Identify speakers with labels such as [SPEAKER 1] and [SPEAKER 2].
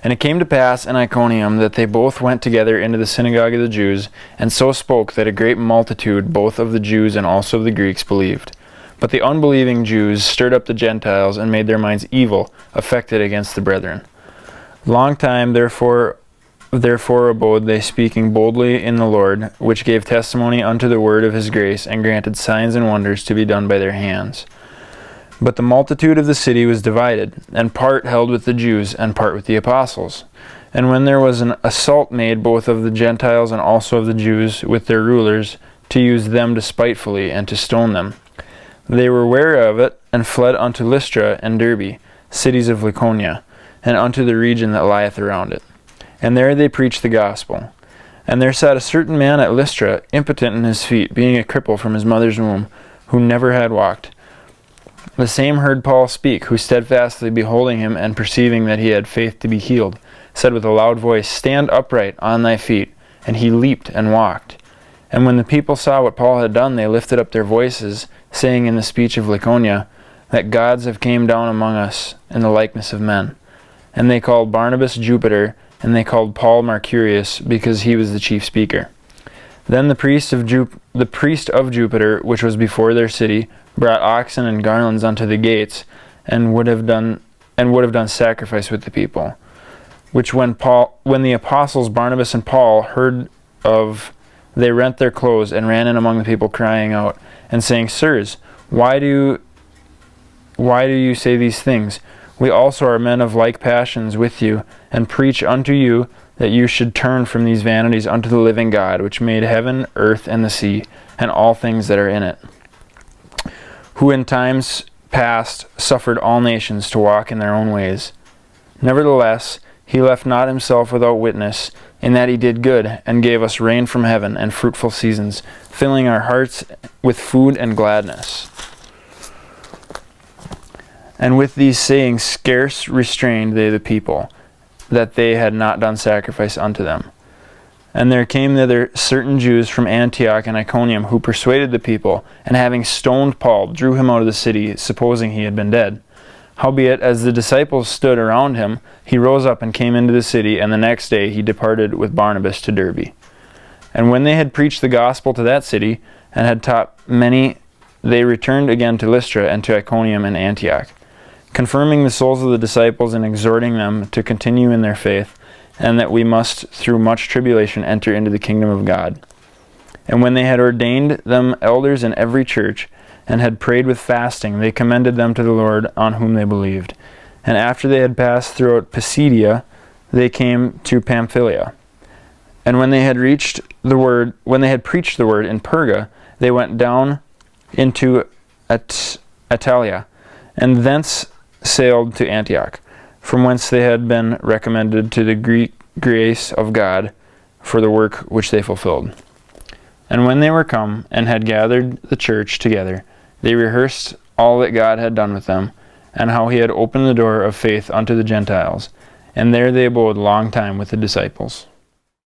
[SPEAKER 1] And it came to pass in Iconium that they both went together into the synagogue of the Jews, and so spoke that a great multitude both of the Jews and also of the Greeks believed. But the unbelieving Jews stirred up the Gentiles and made their minds evil, affected against the brethren. Long time therefore abode they, speaking boldly in the Lord, which gave testimony unto the word of his grace, and granted signs and wonders to be done by their hands. But the multitude of the city was divided, and part held with the Jews, and part with the apostles. And when there was an assault made both of the Gentiles and also of the Jews with their rulers, to use them despitefully, and to stone them, they were ware of it, and fled unto Lystra and Derbe, cities of Lycaonia, and unto the region that lieth around it. And there they preached the gospel. And there sat a certain man at Lystra, impotent in his feet, being a cripple from his mother's womb, who never had walked. The same heard Paul speak, who steadfastly beholding him, and perceiving that he had faith to be healed, said with a loud voice, Stand upright on thy feet. And he leaped and walked. And when the people saw what Paul had done, they lifted up their voices, saying in the speech of Lycaonia, that gods have came down among us in the likeness of men. And they called Barnabas Jupiter, and they called Paul Mercurius, because he was the chief speaker. Then the priest of Jupiter, which was before their city, brought oxen and garlands unto the gates, and would have done sacrifice with the people. Which when the apostles Barnabas and Paul heard of, they rent their clothes and ran in among the people, crying out and saying, Sirs, why do you say these things? We also are men of like passions with you, and preach unto you that you should turn from these vanities unto the living God, which made heaven, earth, and the sea, and all things that are in it, who in times past suffered all nations to walk in their own ways. Nevertheless, he left not himself without witness, in that he did good, and gave us rain from heaven and fruitful seasons, filling our hearts with food and gladness. And with these sayings scarce restrained they the people, that they had not done sacrifice unto them. And there came thither certain Jews from Antioch and Iconium, who persuaded the people, and having stoned Paul, drew him out of the city, supposing he had been dead. Howbeit, as the disciples stood around him, he rose up and came into the city, and the next day he departed with Barnabas to Derbe. And when they had preached the gospel to that city, and had taught many, they returned again to Lystra and to Iconium and Antioch, confirming the souls of the disciples and exhorting them to continue in their faith, and that we must through much tribulation enter into the kingdom of God. And when they had ordained them elders in every church, and had prayed with fasting, they commended them to the Lord, on whom they believed. And after they had passed throughout Pisidia, they came to Pamphylia. And when they had preached the word in Perga, they went down into Attalia, and thence sailed to Antioch, from whence they had been recommended to the grace of God for the work which they fulfilled. And when they were come, and had gathered the church together, they rehearsed all that God had done with them, and how he had opened the door of faith unto the Gentiles. And there they abode long time with the disciples.